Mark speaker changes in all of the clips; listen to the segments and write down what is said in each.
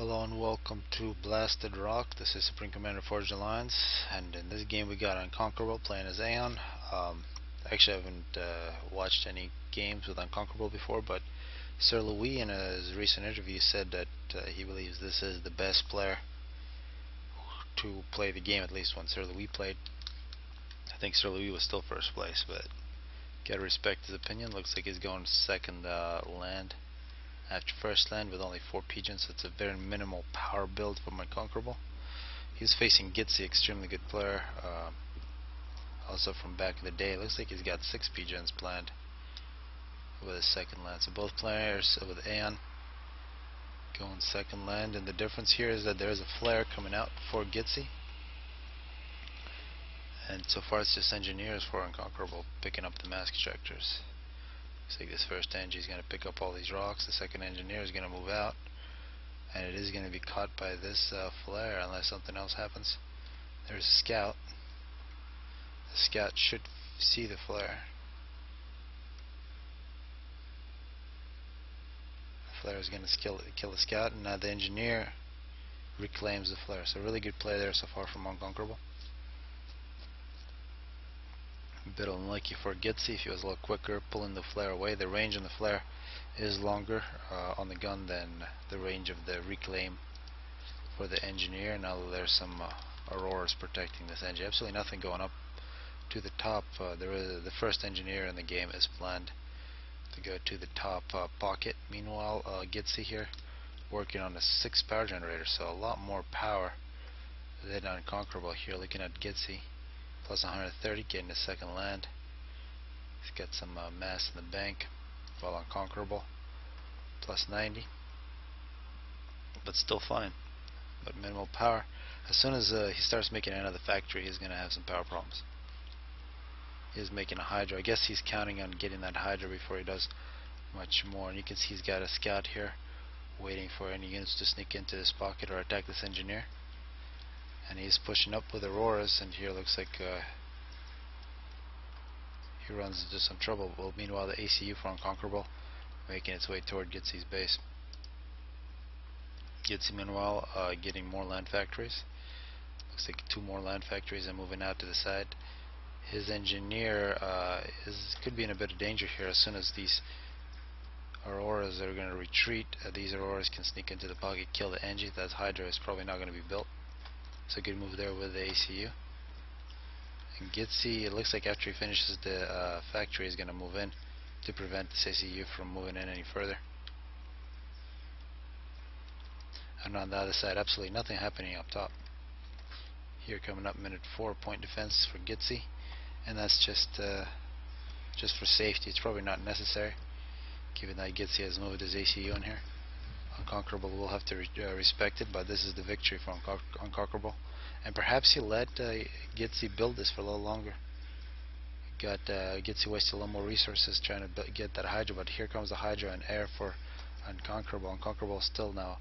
Speaker 1: Hello and welcome to Blasted Rock. This is Supreme Commander Forged Alliance, and in this game we got Unconquerable playing as Aeon. Actually, I haven't watched any games with Unconquerable before, but Sir Louis in his recent interview said that he believes this is the best player to play the game, at least when Sir Louis played. I think Sir Louis was still first place, but gotta respect his opinion. Looks like he's going second land after first land with only 4 pigeons, so it's a very minimal power build from Unconquerable. He's facing Gitzi, extremely good player, also from back in the day. Looks like he's got 6 pigeons planned with his second land. So both players with Aeon going second land, and the difference here is that there is a flare coming out for Gitzi, and so far it's just engineers for Unconquerable picking up the mask ejectors. Looks like this first engie is going to pick up all these rocks. The second engineer is going to move out, and it is going to be caught by this flare unless something else happens. There's a scout. The scout should see the flare. The flare is going to kill the scout, and now the engineer reclaims the flare. So really good play there so far from Unconquerable. A bit unlucky for Gitzi. If he was a little quicker pulling the flare away, the range on the flare is longer on the gun than the range of the reclaim for the engineer. Now there's some auroras protecting this engine. Absolutely nothing going up to the top. The first engineer in the game is planned to go to the top pocket. Meanwhile, Gitzi here working on a 6 power generator, so a lot more power than Unconquerable here. Looking at Gitzi, plus 130, getting the second land. He's got some mass in the bank, while Unconquerable plus 90, but still fine, but minimal power. As soon as he starts making another factory, he's going to have some power problems. He's making a hydro. I guess he's counting on getting that hydro before he does much more, and you can see he's got a scout here waiting for any units to sneak into this pocket or attack this engineer, and he's pushing up with auroras, and here looks like he runs into some trouble. Well, meanwhile the ACU for Unconquerable making its way toward Gitzi's base. Gitzi meanwhile getting more land factories. Looks like 2 more land factories and moving out to the side. His engineer could be in a bit of danger here. As soon as these auroras are going to retreat, these auroras can sneak into the pocket, kill the engie. That hydra is probably not going to be built. So good move there with the ACU. And Gitzi, it looks like after he finishes the factory, is going to move in to prevent this ACU from moving in any further. And on the other side, absolutely nothing happening up top. Here coming up, minute 4, point defense for Gitzi, and that's just for safety. It's probably not necessary, given that Gitzi has moved his ACU in here. Unconquerable will have to respect it, but this is the victory for Unconquerable. And perhaps he let Gitzi build this for a little longer. Gitzi wasted a little more resources trying to get that hydro, but here comes the hydro and air for Unconquerable. Unconquerable still now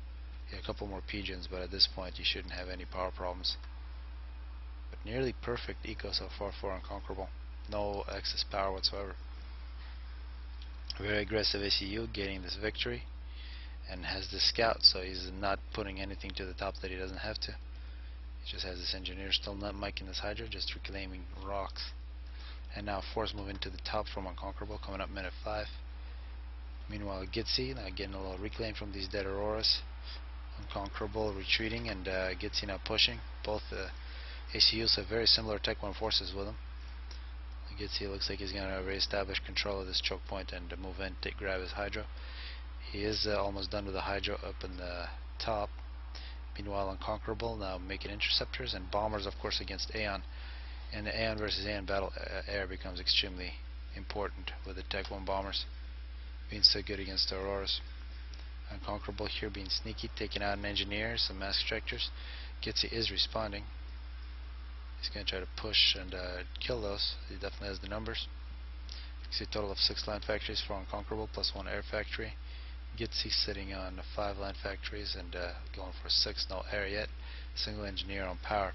Speaker 1: a couple more pigeons, but at this point you shouldn't have any power problems. But nearly perfect eco so far for Unconquerable. No excess power whatsoever. Very aggressive ACU getting this victory, and has the scout, so he's not putting anything to the top that he doesn't have to. He just has this engineer still not miking this hydra, just reclaiming rocks. And now force moving to the top from Unconquerable, coming up minute 5. Meanwhile Gitzi now getting a little reclaim from these dead auroras. Unconquerable retreating, and Gitzi now pushing. Both ACUs have very similar Tech 1 forces with them. Gitzi looks like he's going to re-establish control of this choke point and move in to grab his hydro. He is almost done with the hydro up in the top. Meanwhile Unconquerable now making interceptors and bombers, of course, against Aeon. And the Aeon versus Aeon battle, air becomes extremely important with the Tech 1 bombers being so good against the auroras. Unconquerable here being sneaky, taking out an engineer, some mask ejectors. Gitzi is responding. He's going to try to push and kill those. He definitely has the numbers. You see a total of 6 land factories for Unconquerable, plus 1 air factory. Gitzi sitting on 5 land factories and going for 6, no air yet. Single engineer on power.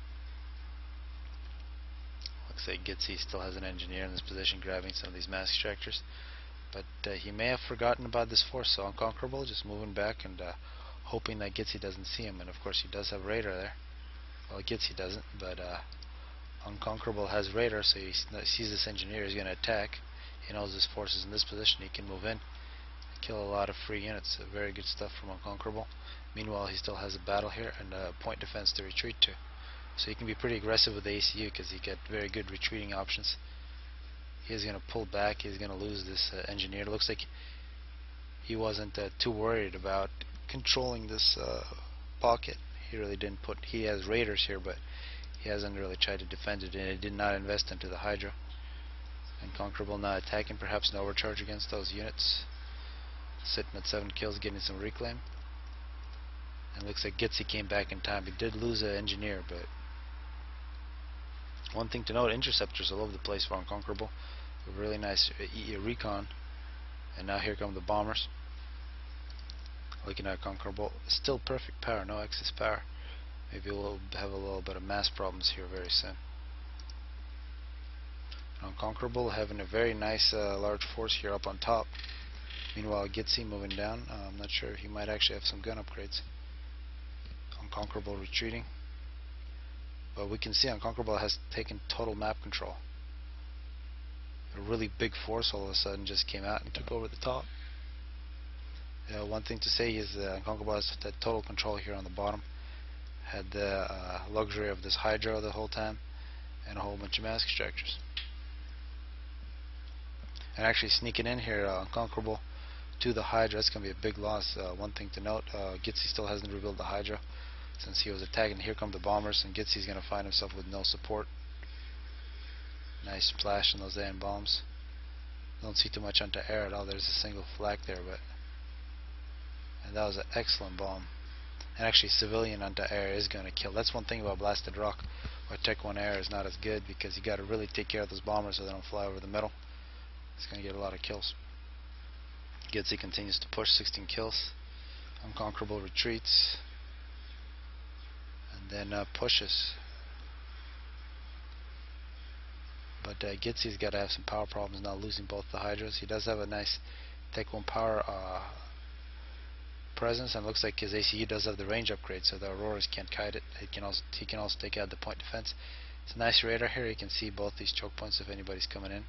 Speaker 1: Looks like Gitzi still has an engineer in this position grabbing some of these mask ejectors. But he may have forgotten about this force, so Unconquerable just moving back and hoping that Gitzi doesn't see him, and of course he does have radar there. Well, Gitzi doesn't, but Unconquerable has radar, so he sees this engineer. He's going to attack. He knows his force is in this position. He can move in, kill a lot of free units. Very good stuff from Unconquerable. Meanwhile, he still has a battle here and a point defense to retreat to. So he can be pretty aggressive with the ACU because he get very good retreating options. He's going to pull back. He's going to lose this engineer. It looks like he wasn't too worried about controlling this pocket. He really didn't put. He has raiders here, but he hasn't really tried to defend it, and he did not invest into the Hydra. Unconquerable not attacking, perhaps an overcharge against those units. Sitting at 7 kills, getting some reclaim. And looks like Gitzi came back in time. He did lose an engineer, but one thing to note, interceptors all over the place for Unconquerable. A really nice recon. And now here come the bombers. Looking at Unconquerable, still perfect power, no excess power. Maybe we'll have a little bit of mass problems here very soon. Unconquerable having a very nice large force here up on top. Meanwhile, Gitzi moving down. I'm not sure, he might actually have some gun upgrades. Unconquerable retreating. But we can see Unconquerable has taken total map control. A really big force all of a sudden just came out and took over the top. One thing to say is Unconquerable has had total control here on the bottom. Had the luxury of this Hydra the whole time and a whole bunch of mask extractors. And actually sneaking in here, Unconquerable to the Hydra, that's going to be a big loss. One thing to note, Gitzi still hasn't revealed the Hydra since he was attacking. Here come the bombers, and Gitzi's going to find himself with no support. Nice splash on those Aeon bombs. Don't see too much onto air at all. There's a single flak there, but and that was an excellent bomb. And actually civilian onto air is going to kill. That's one thing about Blasted Rock, where Tech 1 air is not as good, because you got to really take care of those bombers so they don't fly over the middle. It's going to get a lot of kills. Gitzi continues to push, 16 kills. Unconquerable retreats and then pushes. But Gitzi's got to have some power problems now, losing both the Hydras. He does have a nice Tech 1 power presence, and looks like his ACU does have the range upgrade, so the Auroras can't kite it. He can also take out the point defense. It's a nice radar here. He can see both these choke points if anybody's coming in.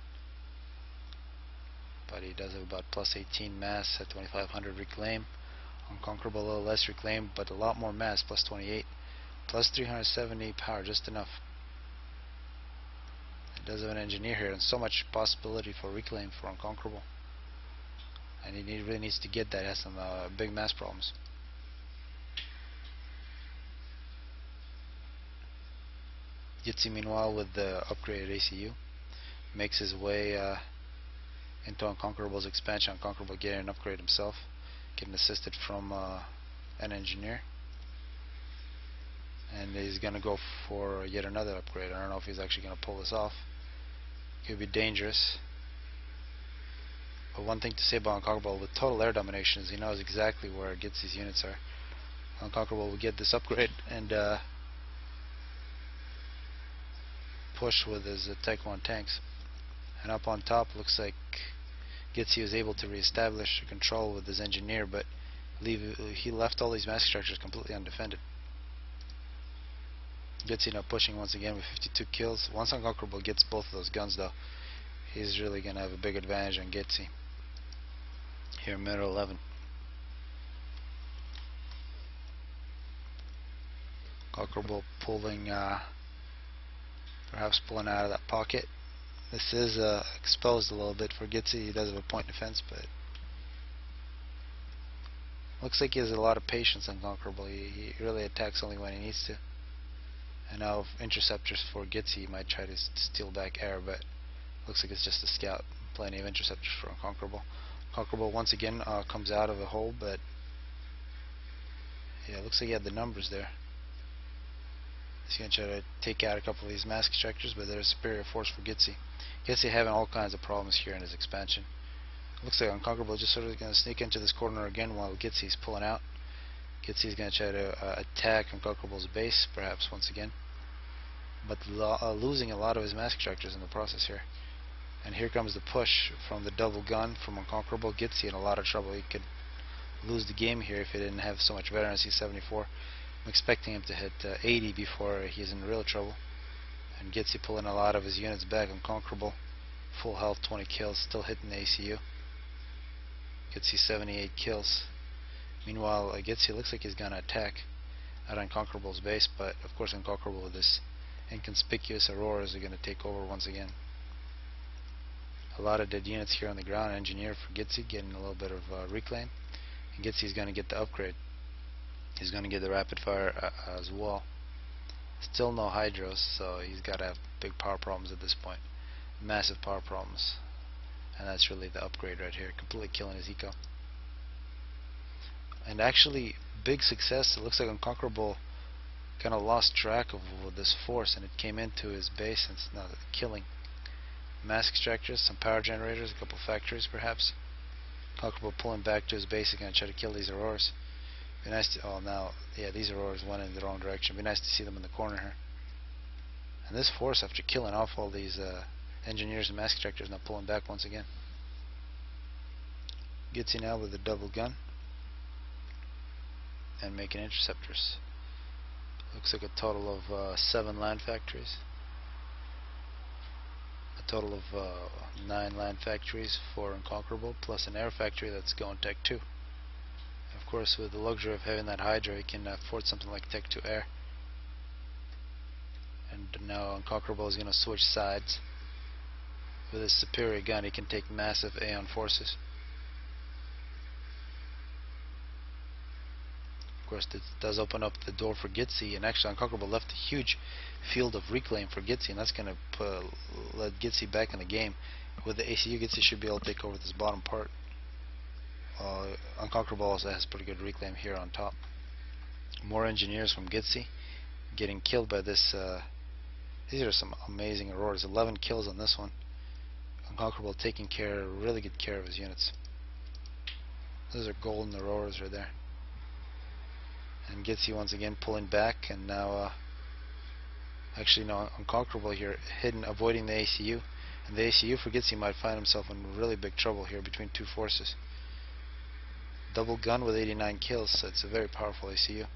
Speaker 1: But he does have about plus 18 mass at 2500 reclaim. Unconquerable a little less reclaim, but a lot more mass, plus 28. Plus 370 power, just enough. He does have an engineer here, and so much possibility for reclaim for Unconquerable. And he really needs to get that. He has some big mass problems. Gitzi, meanwhile, with the upgraded ACU, makes his way into Unconquerable's expansion. Unconquerable getting an upgrade himself, getting assisted from an engineer. And he's going to go for yet another upgrade. I don't know if he's actually going to pull this off. Could be dangerous. But one thing to say about Unconquerable with total air domination is he knows exactly where Gitzi's units are. Unconquerable will get this upgrade and push with his Tech 1 tanks. And up on top, looks like Gitzi was able to reestablish control with his engineer, but he left all these mask structures completely undefended. Gitzi now pushing once again with 52 kills. Once Unconquerable gets both of those guns, though, he's really going to have a big advantage on Gitzi. Here, minute 11. Unconquerable pulling, perhaps pulling out of that pocket. This is exposed a little bit for Gitzi. He does have a point defense, but looks like he has a lot of patience. Unconquerable. He really attacks only when he needs to. And now interceptors for Gitzi. He might try to steal back air, but looks like it's just a scout. Plenty of interceptors for Unconquerable. Unconquerable once again comes out of a hole, but yeah, looks like he had the numbers there. He's going to try to take out a couple of these mask extractors, but they're a superior force for Gitzi. Gitzi having all kinds of problems here in his expansion. Looks like Unconquerable just sort of going to sneak into this corner again while Gitzi's pulling out. Gitzi's going to try to attack Unconquerable's base, perhaps once again, but losing a lot of his mask extractors in the process here. And here comes the push from the double gun from Unconquerable. Gitzi in a lot of trouble. He could lose the game here if he didn't have so much veterancy. 74. I'm expecting him to hit 80 before he's in real trouble. And Gitzi pulling a lot of his units back. Unconquerable, full health, 20 kills, still hitting the ACU. Gitzi 78 kills. Meanwhile, Gitzi looks like he's gonna attack at Unconquerable's base, but of course Unconquerable with this inconspicuous auroras are gonna take over once again. A lot of dead units here on the ground. Engineer for Gitzi getting a little bit of reclaim. And Gitzi's gonna get the upgrade. He's gonna get the rapid fire as well. Still no hydros, so he's gotta have big power problems at this point. Massive power problems. And that's really the upgrade right here. Completely killing his eco. And actually, big success. It looks like Unconquerable kind of lost track of this force, and it came into his base and it's now killing. Mass extractors, some power generators, a couple factories perhaps. Unconquerable pulling back to his base again, try to kill these auroras. Be nice to, oh now, yeah, these auroras went in the wrong direction. Be nice to see them in the corner here. And this force, after killing off all these engineers and mass extractors, now pulling back once again. Gitzi now with a double gun and making interceptors. Looks like a total of 7 land factories. A total of 9 land factories for Unconquerable, plus an air factory that's going Tech 2. Of course, with the luxury of having that Hydra, he can afford something like Tech 2 air. And now Unconquerable is going to switch sides. With his superior gun, he can take massive Aeon forces. Of course, this does open up the door for Gitzi, and actually Unconquerable left a huge field of reclaim for Gitzi, and that's going to let Gitzi back in the game. With the ACU, Gitzi should be able to take over this bottom part. Unconquerable also has pretty good reclaim here on top. More engineers from Gitzi getting killed by this. These are some amazing auroras. 11 kills on this one. Unconquerable taking really good care of his units. Those are golden auroras right there. And Gitzi once again pulling back, and now actually no, Unconquerable here hidden, avoiding the ACU, and the ACU for Gitzi might find himself in really big trouble here between two forces. Double gun with 89 kills, so it's a very powerful ACU.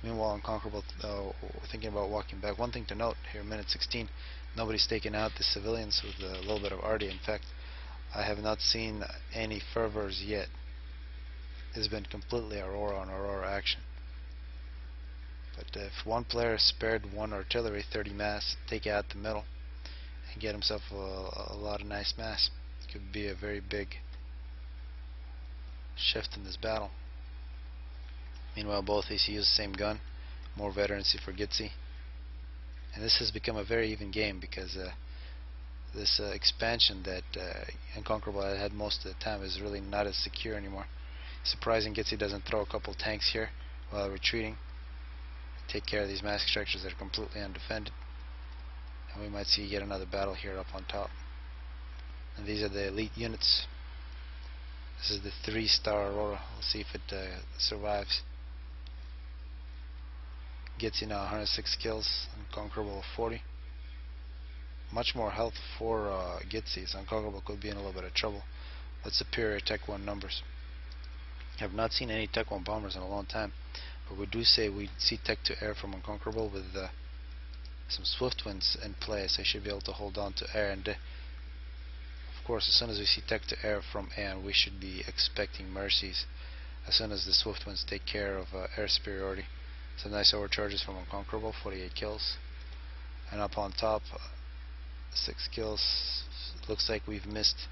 Speaker 1: Meanwhile, Unconquerable thinking about walking back. One thing to note here, minute 16, nobody's taken out the civilians with a little bit of arty. In fact, I have not seen any fervors yet. It's been completely Aurora on Aurora action. But if one player spared one artillery, 30 mass, take out the middle, and get himself a lot of nice mass, it could be a very big shift in this battle. Meanwhile, both ACUs the same gun, more veterancy for Gitzi. And this has become a very even game because this expansion that Unconquerable had most of the time is really not as secure anymore. Surprising Gitzi doesn't throw a couple tanks here while retreating. Take care of these mass extractors that are completely undefended, and we might see yet another battle here up on top. And these are the elite units. This is the 3-star Aurora. We'll see if it survives. Gitzi now 106 kills, Unconquerable 40. Much more health for Gitzi, so Unconquerable could be in a little bit of trouble, but superior Tech 1 numbers. I have not seen any Tech 1 bombers in a long time. But we do say we see Tech 2 air from Unconquerable with some swift winds in play, so he should be able to hold on to air. And of course, as soon as we see Tech 2 air from Aeon, we should be expecting mercies as soon as the swift winds take care of air superiority. Some nice overcharges from Unconquerable, 48 kills. And up on top, 6 kills. Looks like we've missed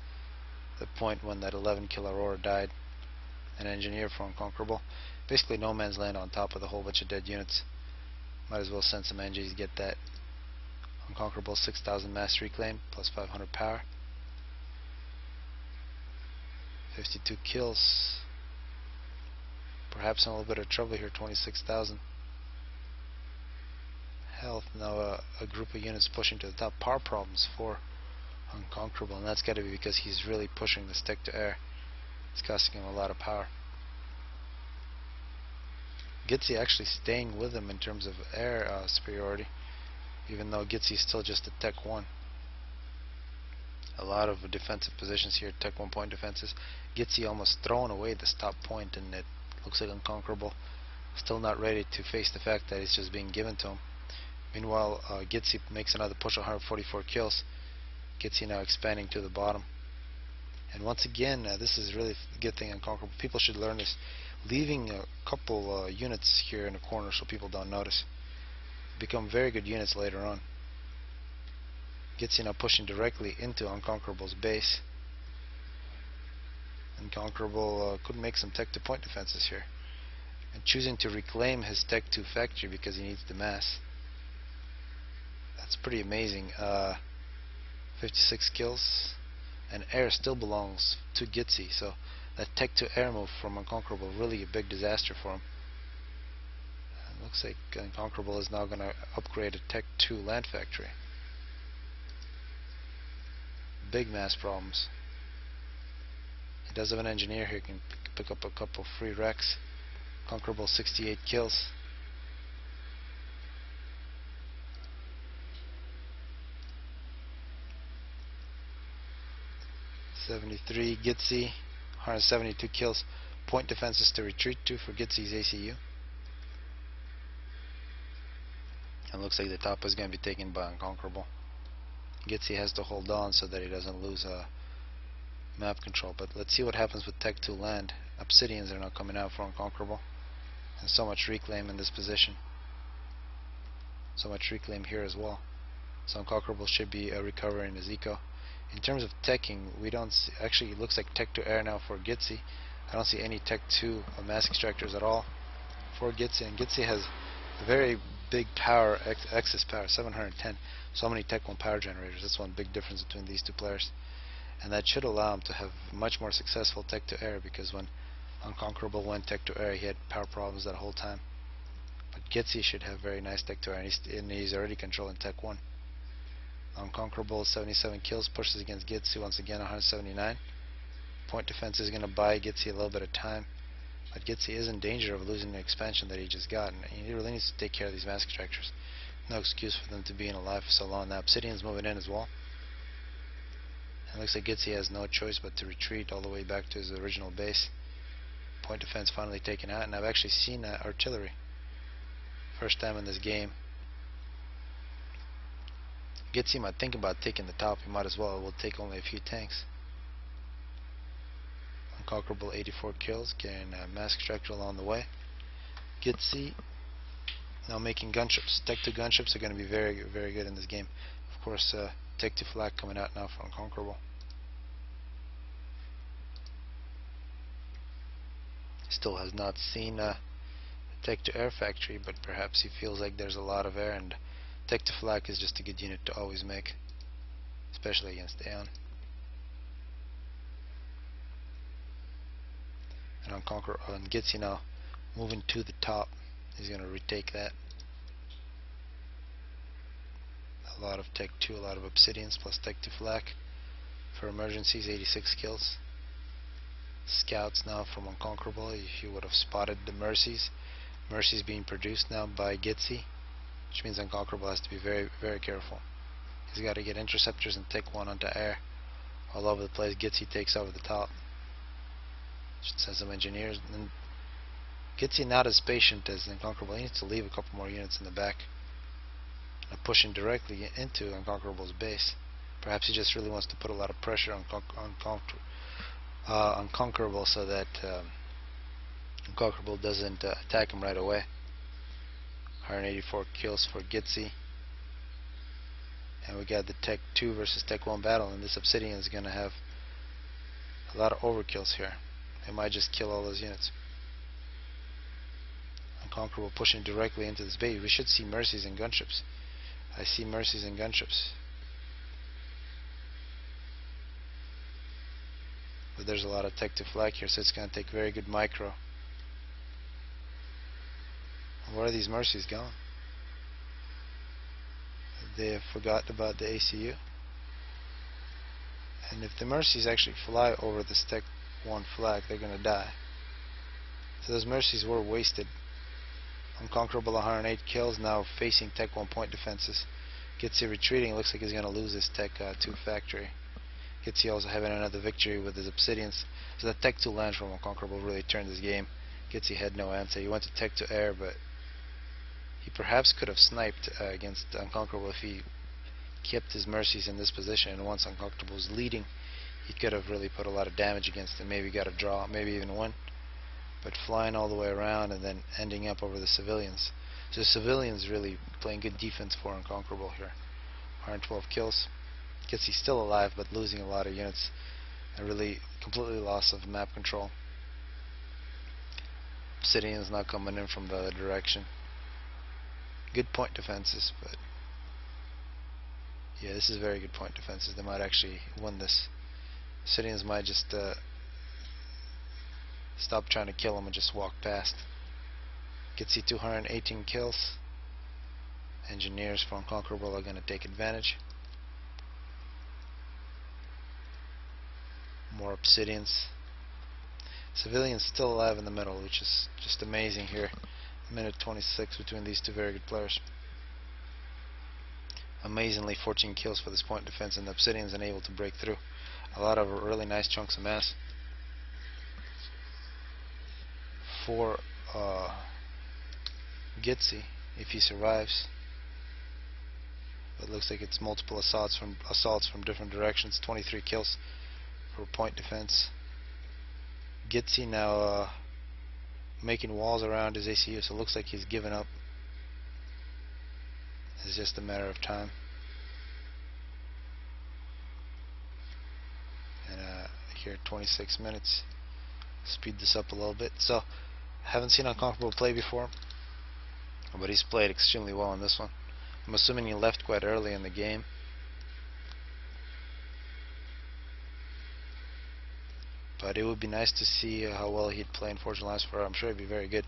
Speaker 1: the point when that 11 kill Aurora died. An engineer for Unconquerable. Basically no man's land on top with a whole bunch of dead units. Might as well send some NGs, get that. Unconquerable 6,000 mass reclaim, plus 500 power. 52 kills. Perhaps in a little bit of trouble here, 26,000. Health, now a group of units pushing to the top. Power problems for Unconquerable, and that's got to be because he's really pushing this Tech to air. It's costing him a lot of power. Gitzi actually staying with him in terms of air superiority, even though Gitzi is still just a Tech 1. A lot of defensive positions here, Tech 1 point defenses. Gitzi almost throwing away this top point, and it looks like Unconquerable still not ready to face the fact that it's just being given to him. Meanwhile, Gitzi makes another push, 144 kills. Gitzi now expanding to the bottom. And once again, this is really a good thing Unconquerable. People should learn this. Leaving a couple units here in the corner so people don't notice. Become very good units later on. Gitzi now pushing directly into Unconquerable's base. Unconquerable could make some Tech 2 point defenses here. And choosing to reclaim his Tech 2 factory because he needs the mass. That's pretty amazing. 56 kills. And air still belongs to Gitzi, so that Tech 2 air move from Unconquerable really a big disaster for him. Looks like Unconquerable is now going to upgrade a Tech 2 land factory. Big mass problems. He does have an engineer here, can pick up a couple free wrecks. Unconquerable 68 kills. '73 Gitzi, 172 kills. Point defenses to retreat to for Gitzi's ACU. And looks like the top is going to be taken by Unconquerable. Gitzi has to hold on so that he doesn't lose map control. But let's see what happens with Tech 2 land. Obsidians are now coming out for Unconquerable. And so much reclaim in this position. So much reclaim here as well. So Unconquerable should be recovering his eco. In terms of teching, we don't see, actually it looks like Tech 2 air now for Gitzi. I don't see any Tech 2 mass extractors at all for Gitzi, and Gitzi has very big power, excess power, 710. So many Tech 1 power generators. That's one big difference between these two players. And that should allow him to have much more successful Tech 2 air, because when Unconquerable went Tech 2 air, he had power problems that whole time. But Gitzi should have very nice Tech 2 air, and he's already controlling Tech 1. Unconquerable 77 kills, pushes against Gitzi once again, 179. Point defense is going to buy Gitzi a little bit of time, but Gitzi is in danger of losing the expansion that he just got, and he really needs to take care of these mass extractors. No excuse for them to be alive for so long. Now Obsidian's moving in as well. It looks like Gitzi has no choice but to retreat all the way back to his original base. Point defense finally taken out, and I've actually seen artillery. First time in this game. Gitzi might think about taking the top. He might as well. It will take only a few tanks. Unconquerable 84 kills, getting a mass extractor along the way. Gitzi now making gunships. Tech 2 gunships are going to be very, very good in this game. Of course, Tech 2 flak coming out now for Unconquerable. Still has not seen Tech 2 air factory, but perhaps he feels like there's a lot of air, and Tech 2 flak is just a good unit to always make, especially against Aeon. And Gitzi now moving to the top. He's going to retake that. A lot of Tech 2, a lot of Obsidians plus Tech 2 flak. For emergencies, 86 kills. Scouts now from Unconquerable. If you would have spotted the Mercies. Mercies being produced now by Gitzi, which means Unconquerable has to be very, very careful. He's got to get interceptors and Tech 1 onto air. All over the place, Gitzi takes over the top. Should send some engineers. And Gitzi not as patient as Unconquerable. He needs to leave a couple more units in the back. Pushing directly into Unconquerable's base. Perhaps he just really wants to put a lot of pressure on Unconquerable so that Unconquerable doesn't attack him right away. 184 kills for Gitzi. And we got the Tech 2 versus Tech 1 battle, and this Obsidian is going to have a lot of overkills here. It might just kill all those units. Unconquerable pushing directly into this base. We should see Mercies and gunships. I see Mercies and gunships. But there's a lot of Tech 2 flak here, so it's going to take very good micro. Where are these Mercies going? They have forgotten about the ACU. And if the Mercies actually fly over this Tech 1 flag, they're going to die. So those Mercies were wasted. Unconquerable 108 kills, now facing Tech 1 point defenses. Gitzi retreating, looks like he's going to lose his Tech 2 factory. Gitzi also having another victory with his Obsidians. So the Tech 2 launch from Unconquerable really turned this game. Gitzi had no answer. He went to Tech to air, but he perhaps could have sniped against Unconquerable if he kept his mercies in this position, and once Unconquerable was leading, he could have really put a lot of damage against him, maybe got a draw, maybe even win. But flying all the way around and then ending up over the civilians. So the civilians really playing good defense for Unconquerable here. 112 kills. Gitzi still alive, but losing a lot of units and really completely loss of map control. Obsidian's not coming in from the other direction. Good point defenses, but yeah, this is very good point defenses. They might actually win this. Obsidians might just stop trying to kill him and just walk past. Gitzi 218 kills. Engineers for Unconquerable are going to take advantage. More Obsidians. Civilians still alive in the middle, which is just amazing here. Minute 26 between these two very good players. Amazingly 14 kills for this point defense, and the Obsidians unable to break through. A lot of really nice chunks of mass. For Gitzi, if he survives. It looks like it's multiple assaults from different directions. 23 kills for point defense. Gitzi now making walls around his ACU, so it looks like he's given up. It's just a matter of time. And here 26 minutes. Speed this up a little bit. So haven't seen Unconquerable play before, but he's played extremely well in this one. I'm assuming he left quite early in the game. But it would be nice to see how well he'd play in Fortune Lines for her. I'm sure it'd be very good.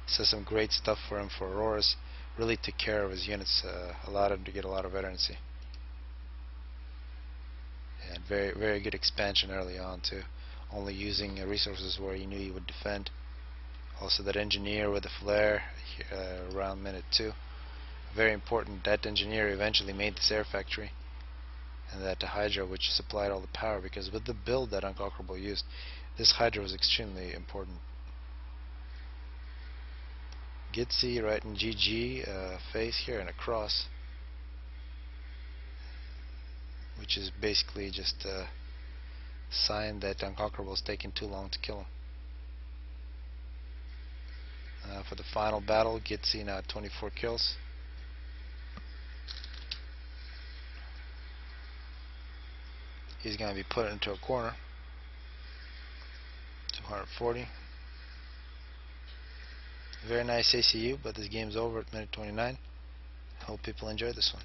Speaker 1: Says some great stuff for him for Auroras. Really took care of his units, allowed him to get a lot of veterancy. And very, very good expansion early on too. Only using resources where he knew he would defend. Also that engineer with the flare around minute 2. Very important. That engineer eventually made this air factory. And that Hydra, which supplied all the power, because with the build that Unconquerable used, this Hydra was extremely important. Gitzi writing GG face here and a cross, which is basically just a sign that Unconquerable is taking too long to kill him. For the final battle, Gitzi now 24 kills. He's going to be put into a corner. 240. Very nice ACU, but this game's over at minute 29. Hope people enjoyed this one.